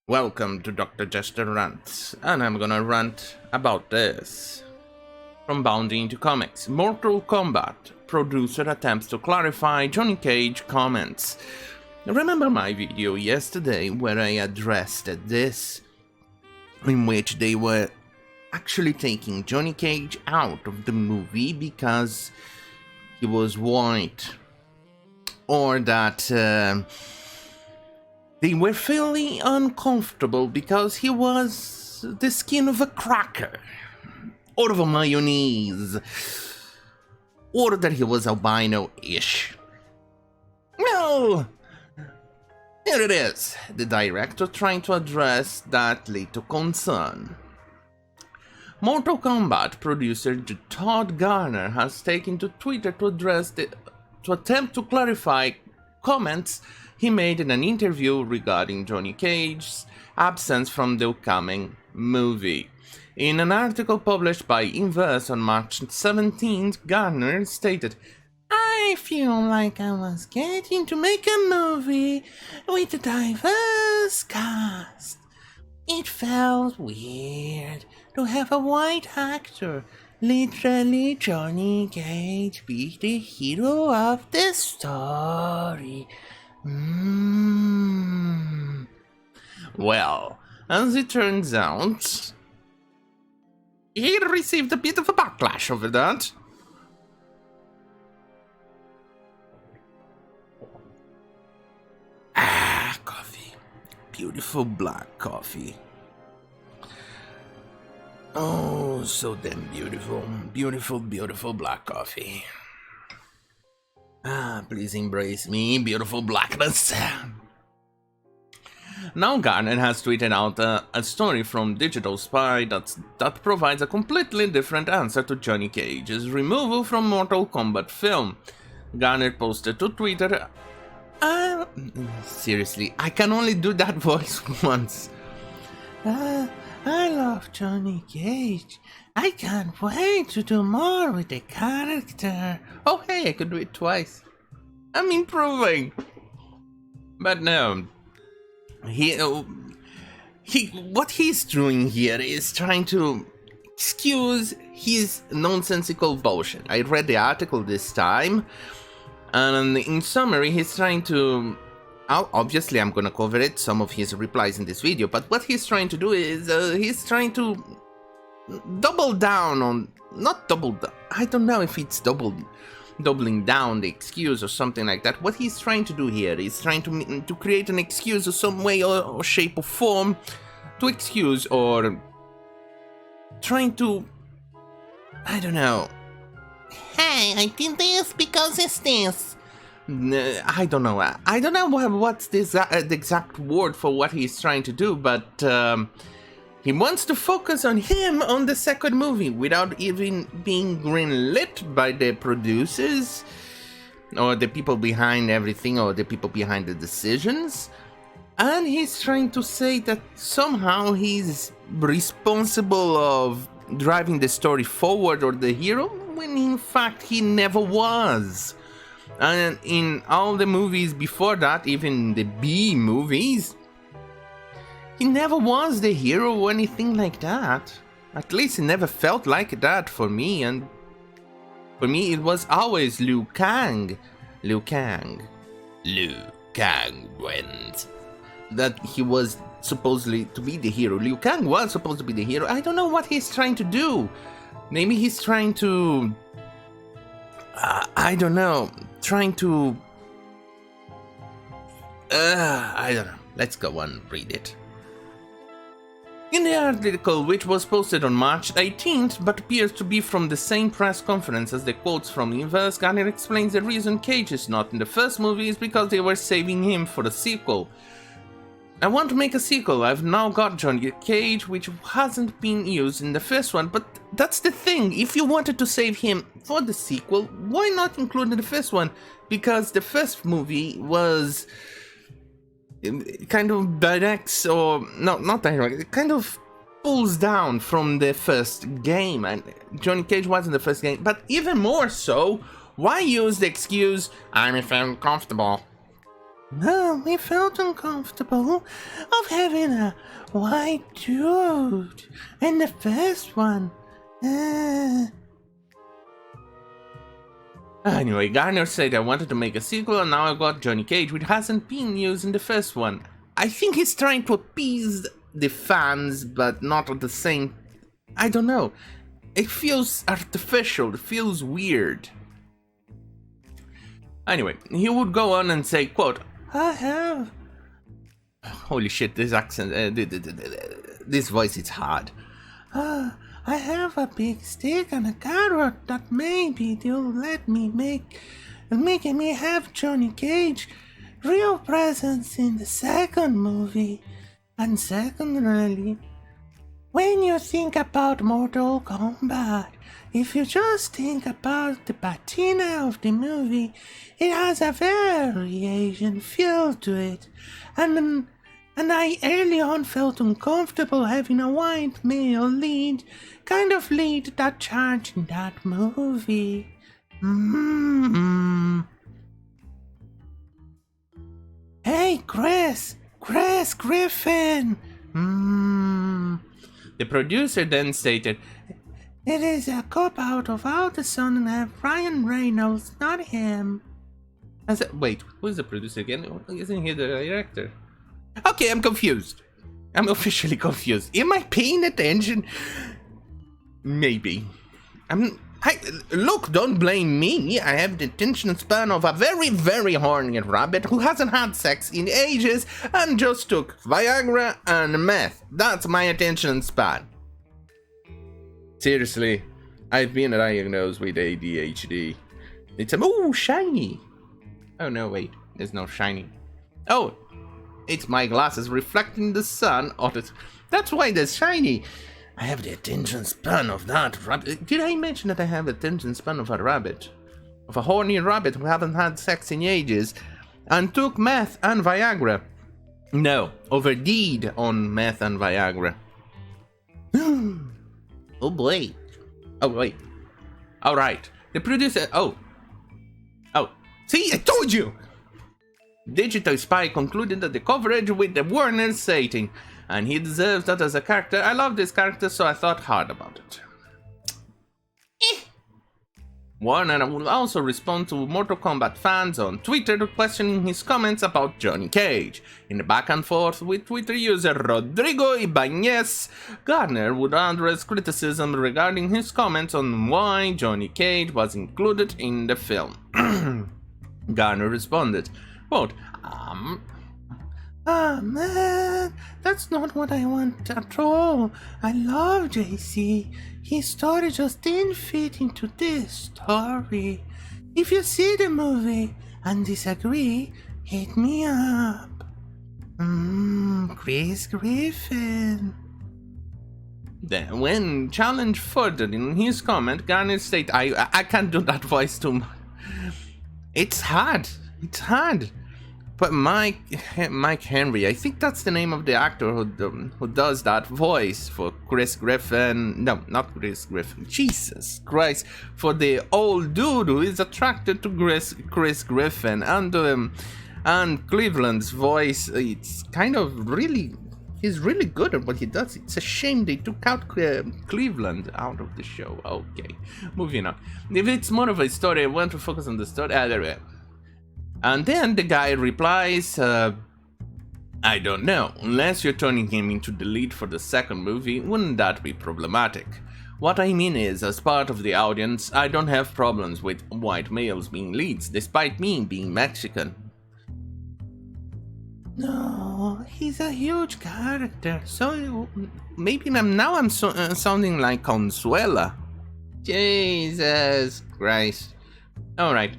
Welcome to Dr. Jester Rants, and I'm gonna rant about this. From Bounding into Comics, Mortal Kombat producer attempts to clarify Johnny Cage comments. Remember my video yesterday where I addressed this, in which they were actually taking Johnny Cage out of the movie because he was white, or that they were feeling uncomfortable because he was the skin of a cracker, or of a mayonnaise, or that he was albino-ish. Well, here it is, the director trying to address that little concern. Mortal Kombat producer Todd Garner has taken to Twitter to attempt to clarify comments he made in an interview regarding Johnny Cage's absence from the upcoming movie. In an article published by Inverse on March 17th, Garner stated, "I feel like I was getting to make a movie with a diverse cast. It felt weird to have a white actor, literally Johnny Cage, be the hero of the story." Well, as it turns out, he received a bit of a backlash over that. Coffee. Beautiful black coffee. Oh, so damn beautiful. Beautiful, beautiful black coffee. Please embrace me, beautiful blackness. Now Garner has tweeted out a story from Digital Spy that provides a completely different answer to Johnny Cage's removal from Mortal Kombat film. Garner posted to Twitter, seriously, I can only do that voice once. I love Johnny Cage. I can't wait to do more with the character. Oh hey, I could do it twice. I'm improving. But no, what he's doing here is trying to excuse his nonsensical bullshit. I read the article this time, and in summary, he's trying to... Obviously, I'm gonna cover it, some of his replies in this video, but what he's trying to do is, he's trying to double down on... Not double down, I don't know if it's doubling down the excuse or something like that. What he's trying to do here is trying to create an excuse of some way or shape or form to excuse, or trying to... I don't know. Hey, I did this because it's this. I don't know. I don't know what's the exact word for what he's trying to do, but he wants to focus on him on the second movie without even being greenlit by the producers or the people behind everything or the people behind the decisions. And he's trying to say that somehow he's responsible of driving the story forward, or the hero, when in fact he never was. And in all the movies before that, even the B movies, he never was the hero or anything like that. At least it never felt like that for me, and for me it was always Liu Kang went. That he was supposedly to be the hero. Liu Kang was supposed to be the hero. I don't know what he's trying to do. Maybe he's trying to... I don't know. Trying to... I don't know. Let's go and read it. In the article, which was posted on March 18th, but appears to be from the same press conference as the quotes from Inverse, Garner explains the reason Cage is not in the first movie is because they were saving him for a sequel. I want to make a sequel. I've now got Johnny Cage, which hasn't been used in the first one, but that's the thing. If you wanted to save him for the sequel, why not include the first one? Because the first movie was kind of directs, or no, not direct, it kind of pulls down from the first game, and Johnny Cage was in the first game. But even more so, why use the excuse, "I'm feeling comfortable"? No, we felt uncomfortable of having a white dude in the first one. Anyway, Garner said I wanted to make a sequel and now I got Johnny Cage, which hasn't been used in the first one. I think he's trying to appease the fans, but not at the same... I don't know. It feels artificial, it feels weird. Anyway, he would go on and say, quote, I have. Holy shit, this accent, this voice is hard. I have a big stick and a carrot that maybe they'll let me making me have Johnny Cage real presence in the second movie. And secondly, when you think about Mortal Kombat, if you just think about the patina of the movie, it has a very Asian feel to it. And I early on felt uncomfortable having a white male lead, kind of lead that charge in that movie. Hey, Chris Griffin. The producer then stated, It is a cop-out of all the Sun and have Ryan Reynolds, not him. Wait, who's the producer again? Isn't he the director? Okay, I'm confused. I'm officially confused. Am I paying attention? Maybe. Look, don't blame me. I have the attention span of a very, very horny rabbit who hasn't had sex in ages and just took Viagra and meth. That's my attention span. Seriously, I've been diagnosed with ADHD. It's shiny. Oh no, wait, there's no shiny. Oh, it's my glasses reflecting the sun. Oh, that's why they're shiny. I have the attention span of that rabbit. Did I mention that I have the attention span of a rabbit? Of a horny rabbit who haven't had sex in ages and took meth and Viagra? No, overdid on meth and Viagra. Oh boy. Oh wait. Alright. The producer... Oh. See, I told you! Digital Spy concluded that the coverage with the Warner's sating, and he deserves that as a character. I love this character, so I thought hard about it. Warner will also respond to Mortal Kombat fans on Twitter questioning his comments about Johnny Cage. In the back and forth with Twitter user Rodrigo Ibanez, Garner would address criticism regarding his comments on why Johnny Cage was included in the film. Garner responded, quote, man, that's not what I want at all. I love JC. His story just didn't fit into this story. If you see the movie and disagree, hit me up. Chris Griffin. Then, when challenged further in his comment, Garner stated, I can't do that voice too much. It's hard. But Mike Henry, I think that's the name of the actor who does that voice for Chris Griffin. No, not Chris Griffin. Jesus Christ, for the old dude who is attracted to Chris Griffin and Cleveland's voice. It's kind of really, he's really good at what he does. It's a shame they took out Cleveland out of the show. Okay, moving on. If it's more of a story, I want to focus on the story. There we are. And then the guy replies, I don't know, unless you're turning him into the lead for the second movie, wouldn't that be problematic? What I mean is, as part of the audience, I don't have problems with white males being leads, despite me being Mexican. No, he's a huge character, so maybe I'm sounding like Consuela. Jesus Christ. Alright.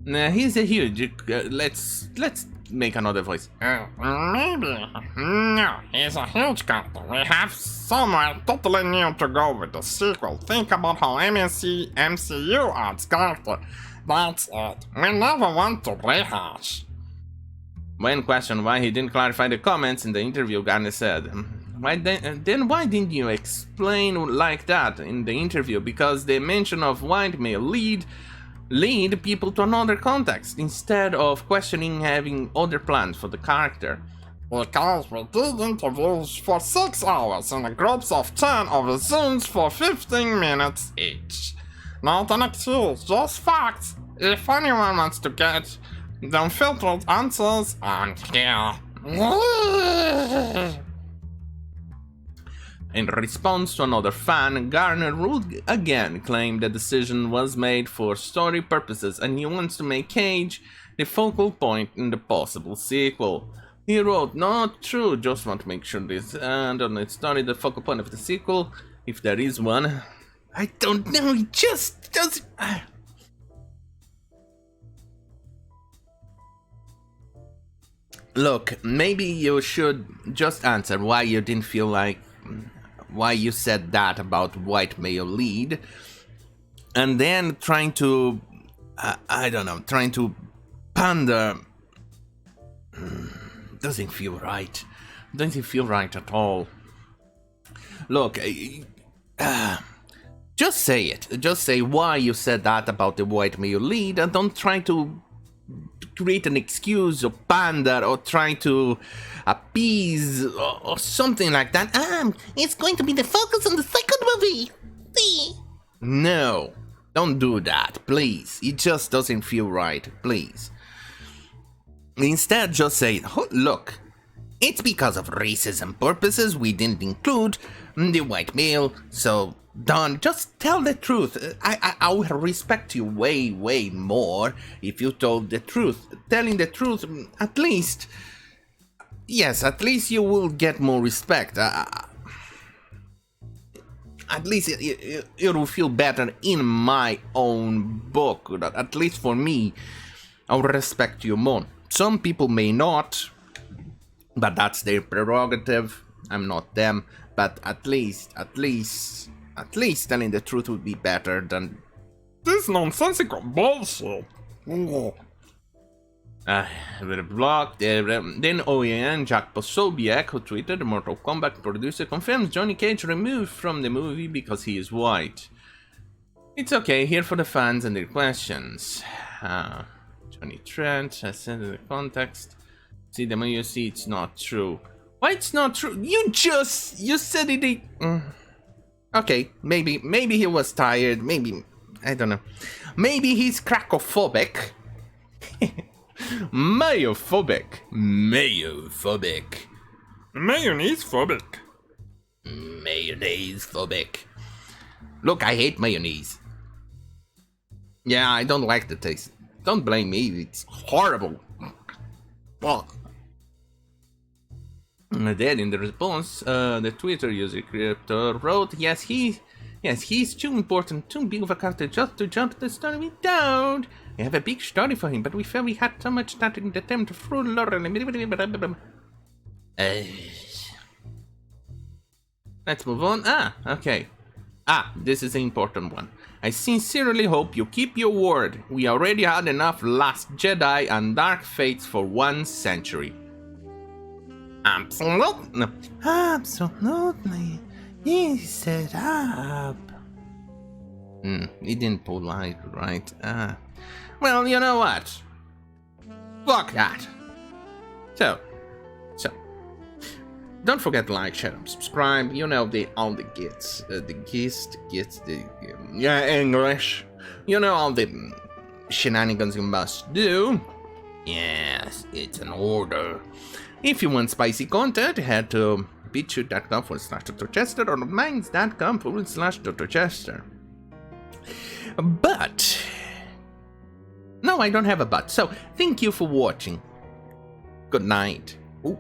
He's a huge... let's make another voice. Maybe. No, he's a huge character. We have somewhere totally new to go with the sequel. Think about how MCU adds character. That's it. We never want to rehash. When questioned why he didn't clarify the comments in the interview, Garner said, why didn't you explain like that in the interview? Because the mention of white male lead lead people to another context instead of questioning having other plans for the character. Because we did interviews for 6 hours in groups of 10 over Zooms for 15 minutes each. Not an excuse, just facts. If anyone wants to get the unfiltered answers, I'm here. In response to another fan, Garner would again claim the decision was made for story purposes and he wants to make Cage the focal point in the possible sequel. He wrote, "Not true, just want to make sure this and on the story the focal point of the sequel, if there is one." I don't know, he just doesn't... Look, maybe you should just answer why you didn't feel like... why you said that about white male lead, and then trying to... I don't know, trying to pander... doesn't feel right. Doesn't feel right at all. Look, just say it. Just say why you said that about the white male lead, and don't try to create an excuse or pander or try to appease or something like that. It's going to be the focus on the second movie. See? No, don't do that, please. It just doesn't feel right, please. Instead, just say, look, it's because of racism purposes we didn't include the white male, so Don, just tell the truth. I would respect you way, way more if you told the truth. Telling the truth, at least, yes, at least you will get more respect. At least it will feel better in my own book. At least for me, I'll respect you more. Some people may not, but that's their prerogative. I'm not them, but at least telling the truth would be better than this nonsensical bullshit. Blocked. Then OEN Jack Posobiec, who tweeted, the Mortal Kombat producer confirms Johnny Cage removed from the movie because he is white. It's okay, here for the fans and their questions. Johnny Trent, I said in the context. See, the more you see, it's not true. Why it's not true? You said it. Okay, maybe he was tired. Maybe, I don't know. Maybe he's cracophobic. Mayophobic. Mayonnaise phobic. Mayonnaise phobic. Look, I hate mayonnaise. Yeah, I don't like the taste. Don't blame me, it's horrible. Well, then in the response, the Twitter user Crypto wrote, yes, he's too important, too big of a character just to jump the story without. We have a big story for him, but we felt we had so much that in the attempt to through Laurel. Let's move on. Okay. This is an important one. I sincerely hope you keep your word. We already had enough Last Jedi and Dark Fates for 1 century. Absolutely. Absolutely. Ease it up. He didn't pull light, right? Well, you know what? Fuck that. So. Don't forget to like, share, and subscribe. You know all the gits, English. You know all the shenanigans you must do. Yes, it's an order. If you want spicy content, head to bitchute.com/DrJester or minds.com/DrJester. But no, I don't have a but. So thank you for watching. Good night. Ooh.